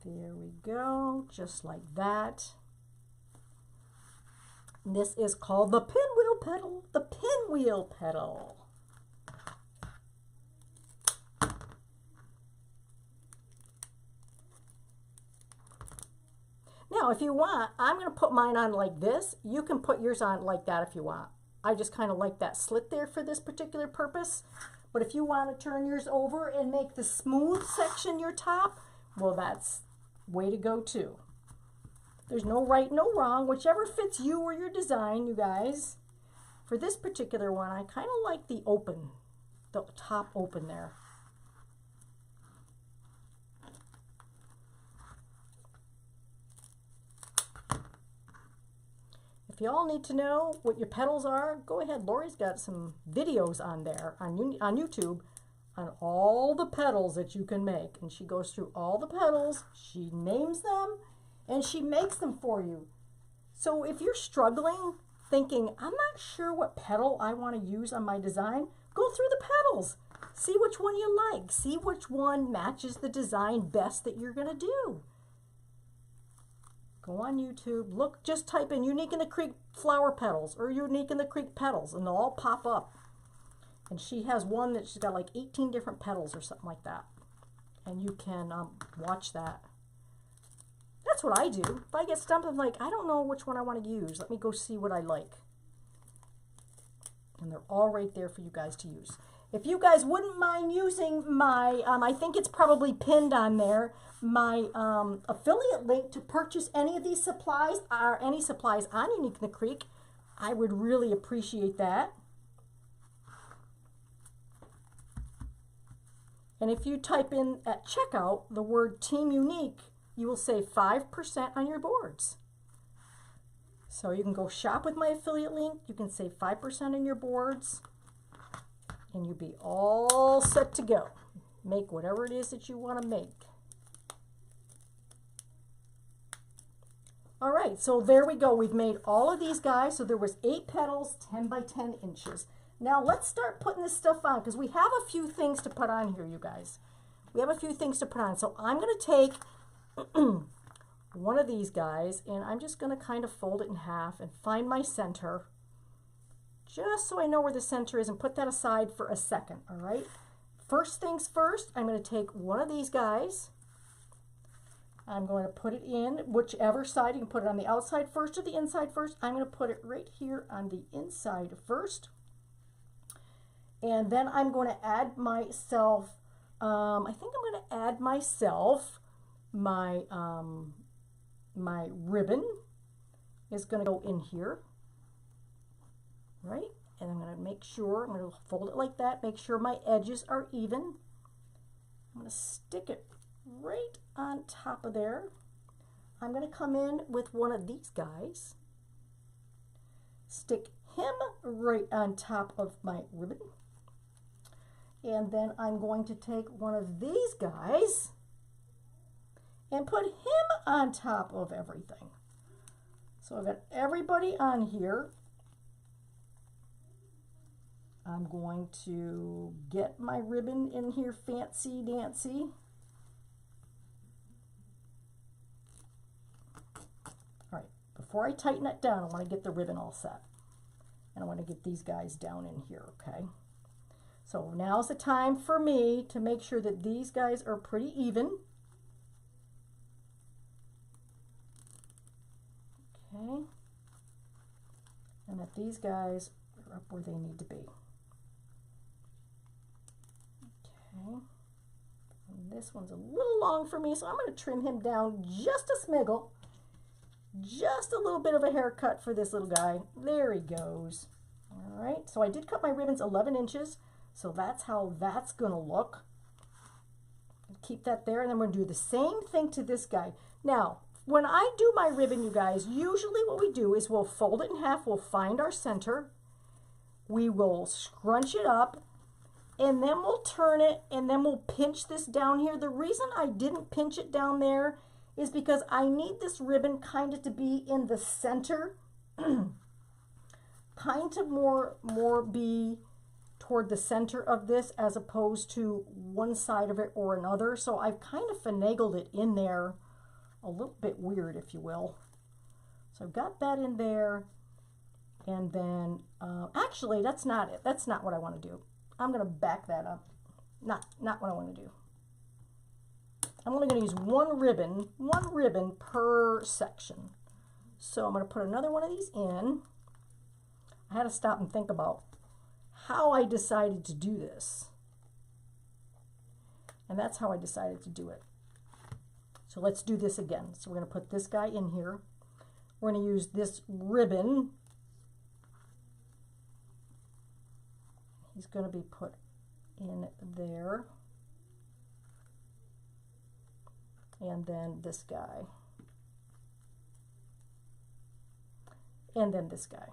There we go, just like that. This is called the pinwheel petal, the pinwheel petal. Now, if you want, I'm going to put mine on like this. You can put yours on like that if you want. I just kind of like that slit there for this particular purpose. But if you want to turn yours over and make the smooth section your top, well, that's way to go too. There's no right, no wrong, whichever fits you or your design, you guys. For this particular one, I kind of like the open, the top open there. If you all need to know what your petals are, go ahead. Lori's got some videos on there, on YouTube, on all the petals that you can make. And she goes through all the petals, she names them, and she makes them for you. So if you're struggling, thinking, I'm not sure what petal I want to use on my design, go through the petals. See which one you like. See which one matches the design best that you're going to do. Go on YouTube, look, just type in Unique in the Creek flower petals or Unique in the Creek petals, and they'll all pop up. And she has one that she's got like 18 different petals or something like that. And you can watch that. That's what I do. If I get stumped, I'm like, I don't know which one I want to use. Let me go see what I like. And they're all right there for you guys to use. If you guys wouldn't mind using my, I think it's probably pinned on there, my affiliate link to purchase any of these supplies, or any supplies on Unique in the Creek, I would really appreciate that. And if you type in at checkout the word Team Unique, you will save 5% on your boards. So you can go shop with my affiliate link, you can save 5% on your boards, and you'll be all set to go. Make whatever it is that you want to make. All right, so there we go. We've made all of these guys. So there was 8 petals, 10 by 10 inches. Now let's start putting this stuff on, because we have a few things to put on here, you guys. We have a few things to put on. So I'm going to take one of these guys, and I'm just going to kind of fold it in half and find my center, just so I know where the center is, and put that aside for a second. All right, first things first, I'm going to take one of these guys. I'm going to put it in whichever side. You can put it on the outside first or the inside first. I'm going to put it right here on the inside first. And then I'm going to add myself, I think I'm going to add myself my, my ribbon is going to go in here, right? And I'm going to make sure, I'm going to fold it like that, make sure my edges are even. I'm going to stick it right on top of there. I'm going to come in with one of these guys, stick him right on top of my ribbon, and then I'm going to take one of these guys and put him on top of everything. So I've got everybody on here. I'm going to get my ribbon in here fancy dancy. All right, before I tighten it down, I want to get the ribbon all set. And I want to get these guys down in here, okay? So now's the time for me to make sure that these guys are pretty even. Okay. And that these guys are up where they need to be. Okay. And this one's a little long for me, so I'm going to trim him down just a smiggle. Just a little bit of a haircut for this little guy. There he goes. All right, so I did cut my ribbons 11 inches, so that's how that's going to look. Keep that there, and then we're going to do the same thing to this guy. Now, when I do my ribbon, you guys, usually what we do is we'll fold it in half, we'll find our center, we will scrunch it up, and then we'll turn it, and then we'll pinch this down here. The reason I didn't pinch it down there is because I need this ribbon kind of to be in the center, kind of more be toward the center of this as opposed to one side of it or another. So I've kind of finagled it in there a little bit weird, if you will. So I've got that in there, and then actually that's not it. That's not what I want to do. I'm going to back that up. Not what I want to do. I'm only going to use one ribbon per section. So I'm going to put another one of these in. I had to stop and think about how I decided to do this. And that's how I decided to do it. So let's do this again. So we're going to put this guy in here. We're going to use this ribbon. He's going to be put in there. And then this guy. And then this guy.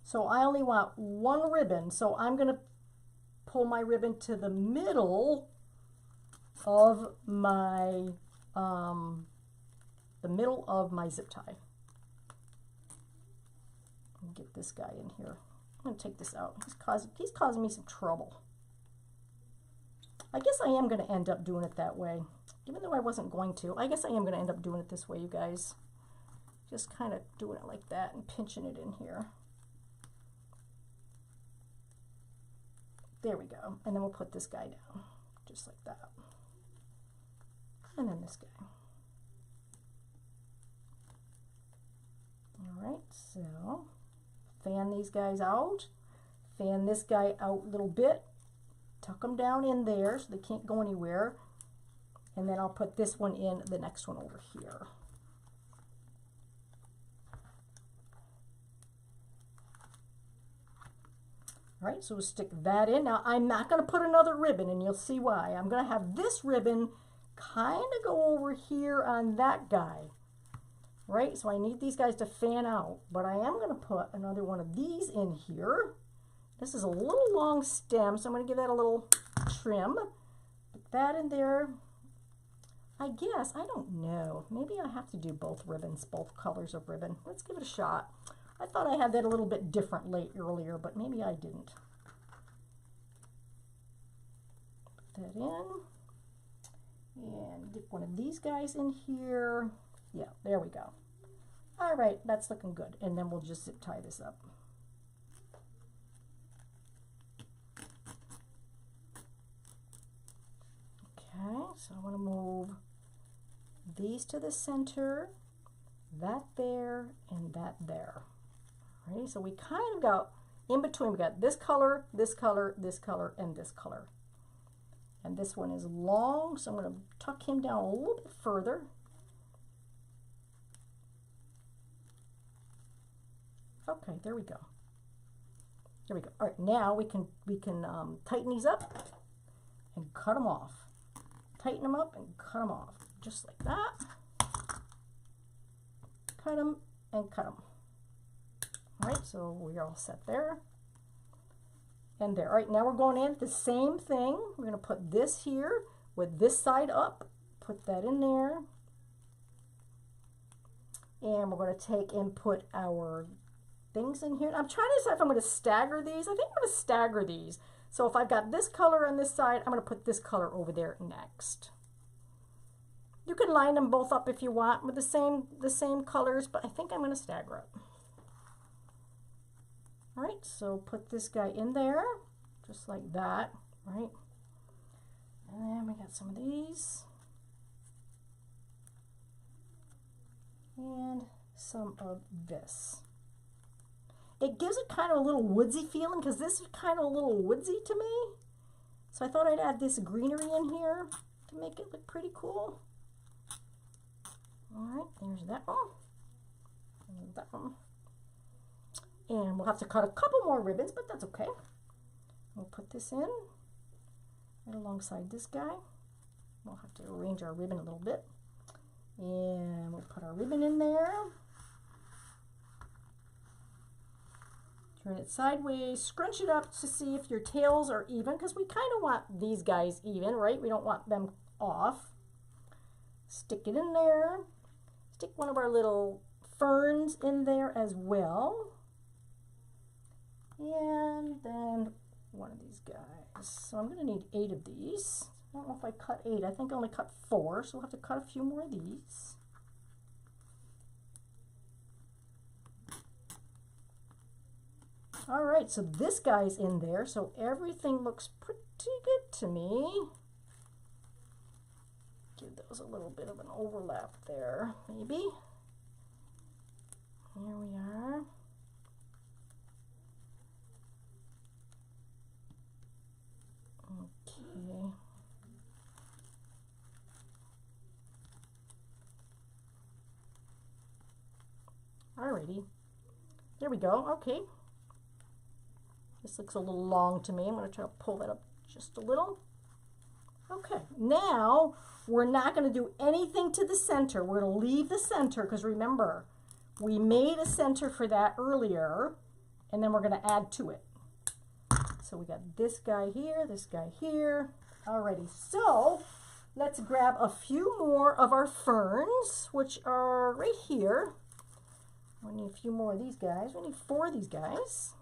So I only want one ribbon, so I'm going to pull my ribbon to the middle of my zip tie. Get this guy in here. I'm going to take this out. He's causing me some trouble. I guess I am going to end up doing it that way. Even though I wasn't going to, I guess I am going to end up doing it this way, you guys. Just kind of doing it like that and pinching it in here. There we go. And then we'll put this guy down, just like that. And then this guy. All right, so fan these guys out. Fan this guy out a little bit. Tuck them down in there so they can't go anywhere. And then I'll put this one in, the next one over here. All right, so we'll stick that in. Now, I'm not going to put another ribbon, and you'll see why. I'm going to have this ribbon kind of go over here on that guy, right? So I need these guys to fan out, but I am going to put another one of these in here. This is a little long stem, so I'm going to give that a little trim. Put that in there. I guess, I don't know. Maybe I have to do both ribbons, both colors of ribbon. Let's give it a shot. I thought I had that a little bit differently earlier, but maybe I didn't. Put that in. And get one of these guys in here. Yeah, there we go. All right, that's looking good. And then we'll just zip tie this up. Okay, so I want to move these to the center, that there, and that there. All right, so we kind of got in between. We got this color, this color, this color, and this color. And this one is long, so I'm going to tuck him down a little bit further. Okay, there we go. There we go. All right, now we can tighten these up and cut them off. Tighten them up and cut them off, just like that. Cut them and cut them. All right, so we're all set there. And there. All right, now we're going in the same thing. We're going to put this here with this side up. Put that in there. And we're going to take and put our things in here. I'm trying to decide if I'm going to stagger these. I think I'm going to stagger these. So if I've got this color on this side, I'm going to put this color over there next. You can line them both up if you want with the same colors, but I think I'm going to stagger it. All right, so put this guy in there, just like that, right? And then we got some of these. And some of this. It gives it kind of a little woodsy feeling because this is kind of a little woodsy to me. So I thought I'd add this greenery in here to make it look pretty cool. All right, there's that one. And that one. And we'll have to cut a couple more ribbons, but that's okay. We'll put this in right alongside this guy. We'll have to arrange our ribbon a little bit. And we'll put our ribbon in there. Turn it sideways, scrunch it up to see if your tails are even, because we kind of want these guys even, right? We don't want them off. Stick it in there. Stick one of our little ferns in there as well. And then one of these guys. So I'm going to need 8 of these. I don't know if I cut 8. I think I only cut 4, so we'll have to cut a few more of these. All right, so this guy's in there, so everything looks pretty good to me. Give those a little bit of an overlap there, maybe. Here we are. Alrighty. There we go. Okay. This looks a little long to me. I'm going to try to pull that up just a little. Okay. Now, we're not going to do anything to the center. We're going to leave the center because remember, we made a center for that earlier, and then we're going to add to it. So we got this guy here, this guy here. Alrighty. So, let's grab a few more of our ferns, which are right here. We need a few more of these guys. We need 4 of these guys.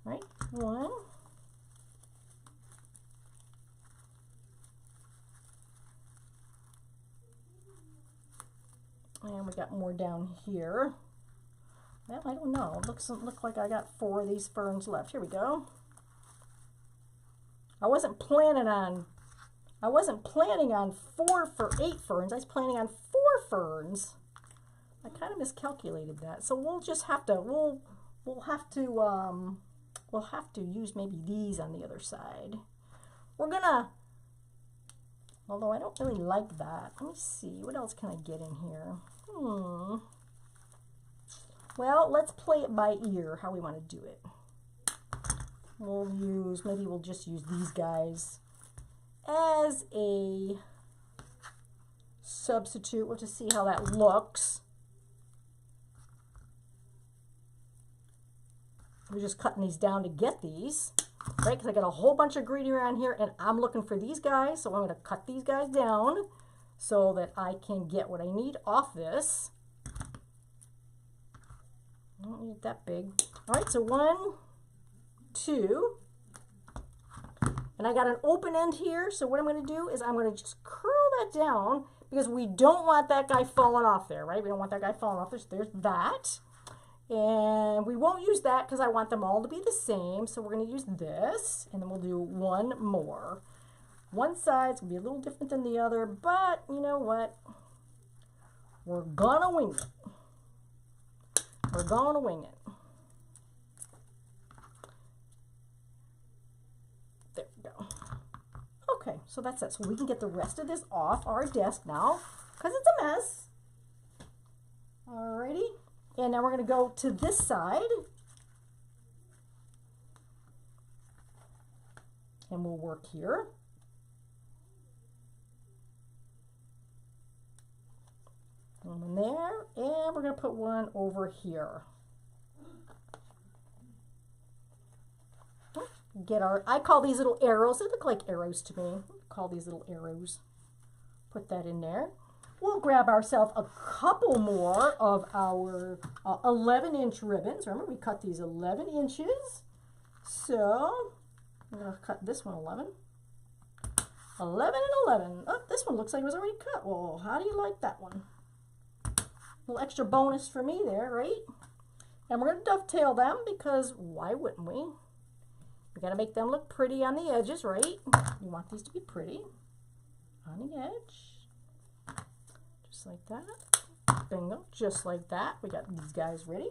Right? 1. And we got more down here. Well, I don't know. It doesn't look like I got 4 of these ferns left. Here we go. I wasn't planning on 4 for 8 ferns. I was planning on 4 ferns. I kind of miscalculated that. So we'll just have to we'll have to use maybe these on the other side. We're gonna, although I don't really like that. Let me see, what else can I get in here? Well, let's play it by ear, how we want to do it. Maybe we'll just use these guys as a substitute. We'll just see how that looks. We're just cutting these down to get these, right? Because I got a whole bunch of greenery around here and I'm looking for these guys. So I'm going to cut these guys down so that I can get what I need off this. I don't need it that big. All right, so 1, 2. And I got an open end here. So what I'm going to do is I'm going to just curl that down because we don't want that guy falling off there, right? We don't want that guy falling off. There's that. And we won't use that because I want them all to be the same. So we're going to use this, and then we'll do 1 more. One side's going to be a little different than the other, but you know what? We're going to wing it. We're going to wing it. There we go. Okay, so that's it. So we can get the rest of this off our desk now because it's a mess. Alrighty. And now we're going to go to this side. And we'll work here. One there. And we're going to put one over here. Get our, I call these little arrows. They look like arrows to me. Call these little arrows. Put that in there. We'll grab ourselves a couple more of our 11-inch ribbons. Remember, we cut these 11 inches. So, I'm going to cut this one 11. 11 and 11. Oh, this one looks like it was already cut. Well, how do you like that one? A little extra bonus for me there, right? And we're going to dovetail them because why wouldn't we? We got to make them look pretty on the edges, right? You want these to be pretty on the edge. Just like that. Bingo. Just like that. We got these guys ready.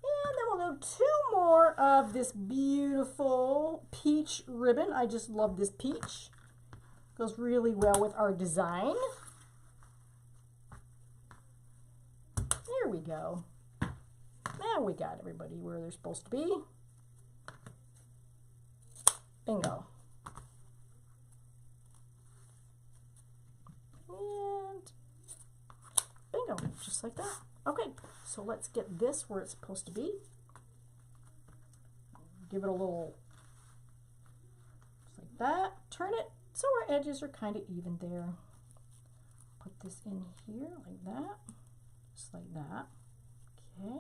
And then we'll do 2 more of this beautiful peach ribbon. I just love this peach. Goes really well with our design. There we go. Now we got everybody where they're supposed to be. Bingo. And bingo, just like that. Okay, so let's get this where it's supposed to be. Give it a little, just like that. Turn it so our edges are kind of even there. Put this in here like that, just like that. Okay.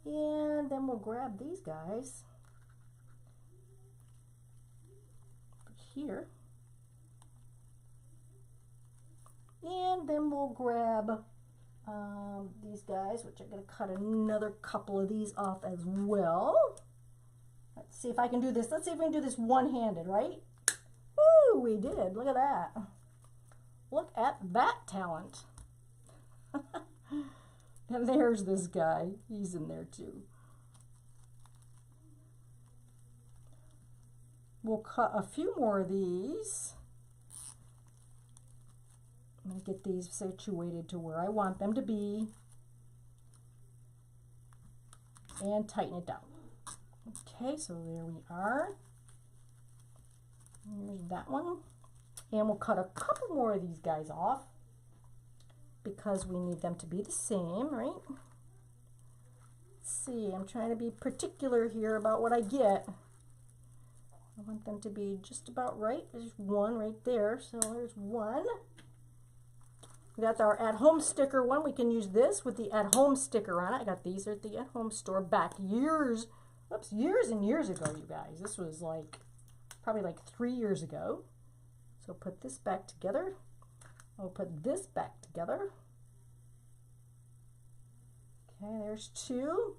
And then we'll grab these guys. Put here. And then we'll grab these guys, which I'm going to cut another couple of these off as well. Let's see if I can do this. Let's see if we can do this one-handed, right? Woo, we did. Look at that. Look at that talent. And there's this guy. He's in there too. We'll cut a few more of these. I'm going to get these situated to where I want them to be and tighten it down. Okay, so there we are. Here's that one. And we'll cut a couple more of these guys off because we need them to be the same, right? Let's see, I'm trying to be particular here about what I get. I want them to be just about right. There's one right there, so there's one. We got our at-home sticker one. We can use this with the at-home sticker on it. I got these at the at-home store back years and years ago, you guys. This was like, probably like 3 years ago. So put this back together. I'll put this back together. Okay, there's two.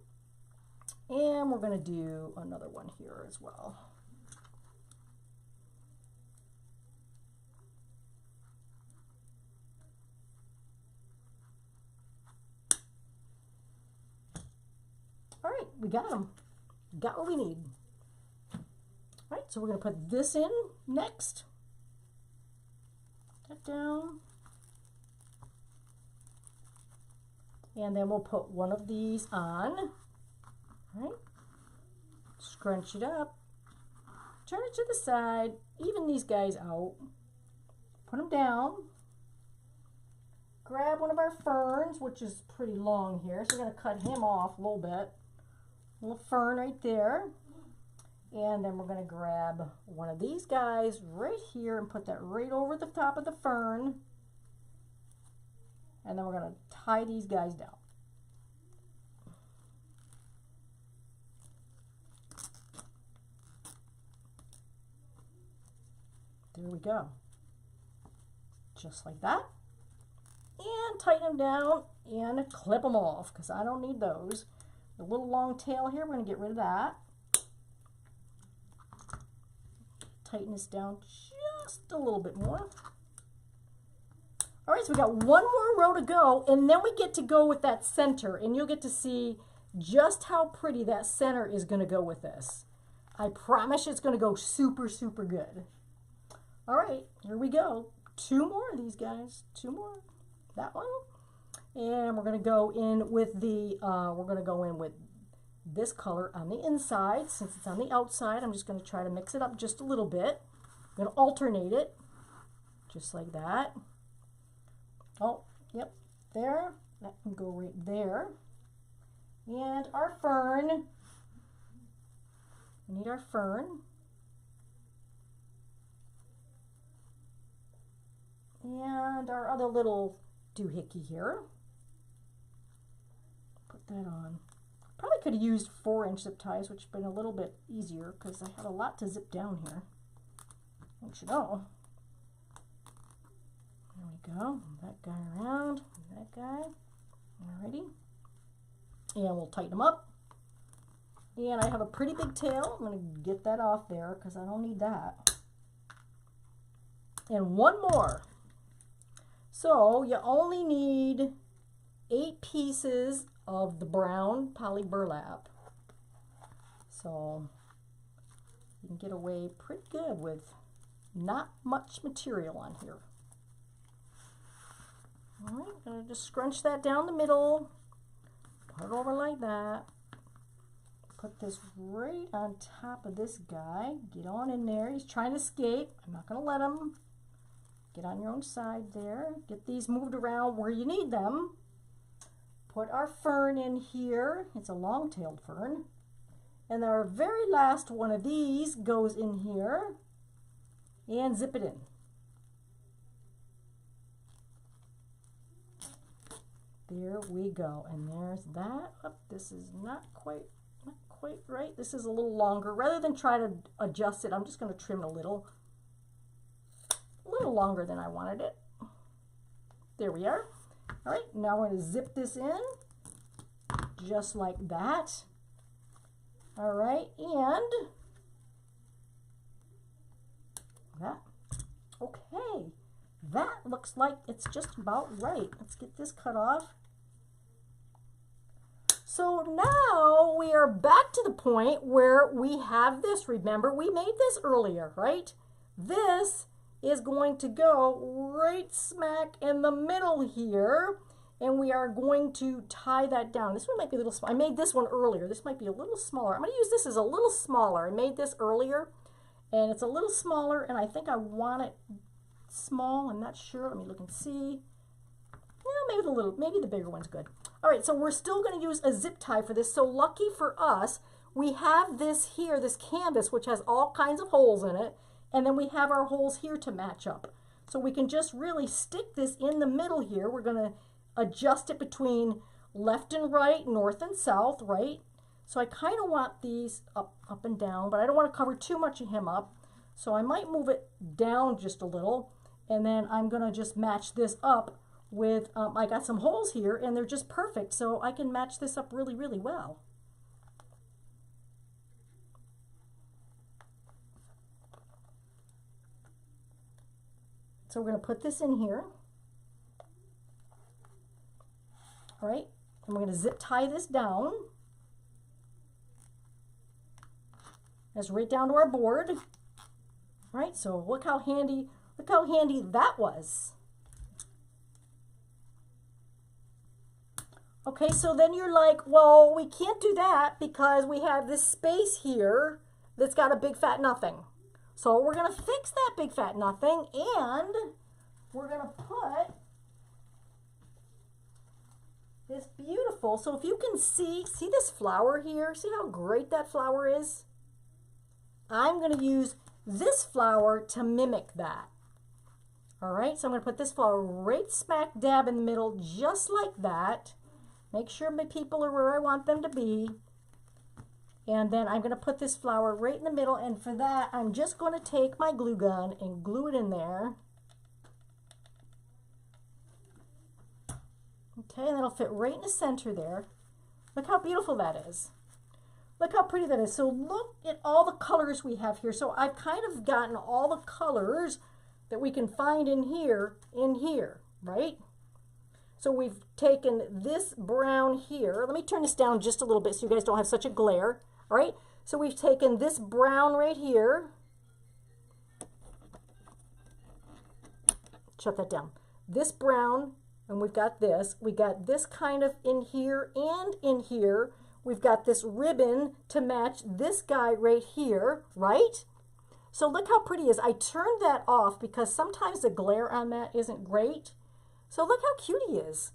And we're going to do another one here as well. All right, we got them. Got what we need. All right, so we're going to put this in next. That down. And then we'll put one of these on. All right. Scrunch it up. Turn it to the side. Even these guys out. Put them down. Grab one of our ferns, which is pretty long here. So we're going to cut him off a little bit. A little fern right there. And then we're going to grab one of these guys right here and put that right over the top of the fern. And then we're going to tie these guys down. There we go. Just like that. And tighten them down and clip them off because I don't need those. The little long tail here, we're going to get rid of that. Tighten this down just a little bit more. All right, so we got one more row to go, and then we get to go with that center, and you'll get to see just how pretty that center is going to go with this. I promise it's going to go super, super good. All right, here we go. Two more of these guys. Two more. That one. And we're going to go in with the, this color on the inside. Since it's on the outside, I'm just going to try to mix it up just a little bit. I'm going to alternate it, just like that. Oh, yep, there. That can go right there. And our fern. We need our fern. And our other little doohickey here. Put that on. Probably could have used 4-inch zip ties, which would have been a little bit easier because I had a lot to zip down here. Don't you know? There we go. That guy around. That guy. Alrighty. And we'll tighten them up. And I have a pretty big tail. I'm going to get that off there because I don't need that. And one more. So you only need 8 pieces of the brown poly burlap. So you can get away pretty good with not much material on here. All right, gonna just scrunch that down the middle, put it over like that. Put this right on top of this guy. Get on in there. He's trying to escape. I'm not gonna let him. Get on your own side there. Get these moved around where you need them. Put our fern in here. It's a long-tailed fern. And our very last one of these goes in here. And zip it in. There we go. And there's that. Oh, this is not quite right. This is a little longer. Rather than try to adjust it, I'm just going to trim a little longer than I wanted it. There we are. All right, now we're going to zip this in just like that. All right, and that. Okay, that looks like it's just about right. Let's get this cut off. So now we are back to the point where we have this. Remember, we made this earlier, right? This is going to go right smack in the middle here. And we are going to tie that down. This one might be a little small. I made this one earlier. This might be a little smaller. I'm going to use this as a little smaller. I made this earlier, and it's a little smaller, and I think I want it small. I'm not sure. Let me look and see. Yeah, maybe the bigger one's good. All right, so we're still going to use a zip tie for this. So lucky for us, we have this here, this canvas, which has all kinds of holes in it, and then we have our holes here to match up. So we can just really stick this in the middle here. We're going to adjust it between left and right, north and south, right? So I kind of want these up and down, but I don't want to cover too much of him up. So I might move it down just a little, and then I'm going to just match this up with, I got some holes here, and they're just perfect, so I can match this up really, really well. So we're going to put this in here. All right, and we're going to zip tie this down. That's right down to our board. All right, so look how handy that was. Okay, so then you're like, well, we can't do that because we have this space here that's got a big fat nothing. So we're going to fix that big fat nothing, and we're going to put this beautiful, so if you can see this flower here, see how great that flower is? I'm going to use this flower to mimic that. All right, so I'm going to put this flower right smack dab in the middle, just like that. Make sure my people are where I want them to be. And then I'm going to put this flower right in the middle, and for that, I'm just going to take my glue gun and glue it in there. Okay, and that'll fit right in the center there. Look how beautiful that is. Look how pretty that is. So look at all the colors we have here. So I've kind of gotten all the colors that we can find in here, right? So we've taken this brown here. Let me turn this down just a little bit so you guys don't have such a glare. All right, so we've taken this brown right here. Shut that down. This brown. And we've got this. We got this kind of in here and in here. We've got this ribbon to match this guy right here, right? So look how pretty it is. I turned that off because sometimes the glare on that isn't great. So look how cute he is.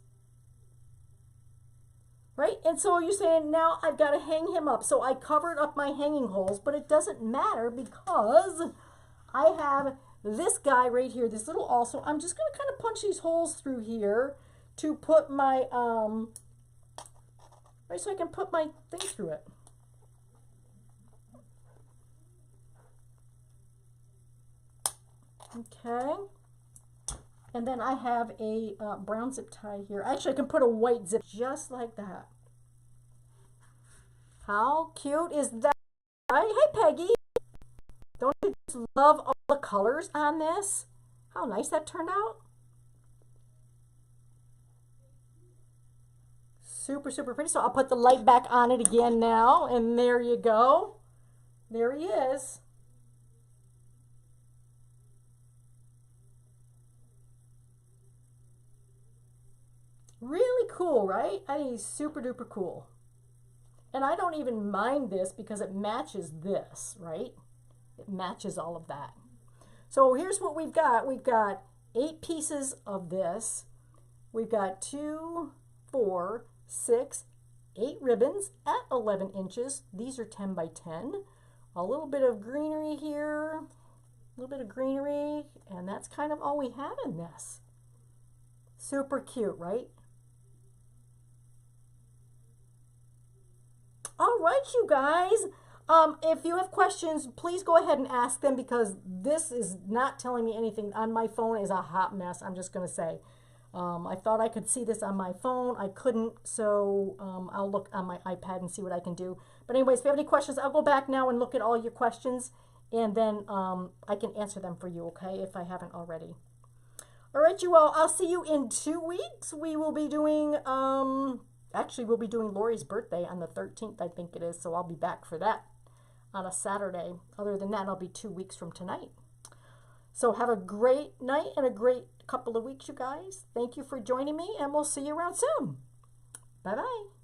Right? And so you're saying, now I've got to hang him up. So I covered up my hanging holes, but it doesn't matter because I have this guy right here, this little also. I'm just going to kind of punch these holes through here to put my, right, so I can put my thing through it. Okay. And then I have a brown zip tie here. Actually, I can put a white zip just like that. How cute is that? Hey, Peggy. Don't you just love all the colors on this? How nice that turned out. Super, super pretty. So I'll put the light back on it again now. And there you go. There he is. Really cool, right? I think he's super duper cool. And I don't even mind this because it matches this, right? It matches all of that. So here's what we've got. We've got 8 pieces of this. We've got 2, 4, 6, 8 ribbons at 11 inches. These are 10 by 10. A little bit of greenery here, a little bit of greenery, and that's kind of all we have in this. Super cute, right? All right, you guys. If you have questions, please go ahead and ask them because this is not telling me anything. On my phone is a hot mess, I'm just going to say. I thought I could see this on my phone. I couldn't, so I'll look on my iPad and see what I can do. But anyways, if you have any questions, I'll go back now and look at all your questions, and then I can answer them for you, okay, if I haven't already. All right, you all, I'll see you in 2 weeks. We will be doing, actually, we'll be doing Lori's birthday on the 13th, I think it is, so I'll be back for that on a Saturday. Other than that, I'll be 2 weeks from tonight. So have a great night and a great couple of weeks, you guys. Thank you for joining me, and we'll see you around soon. Bye-bye.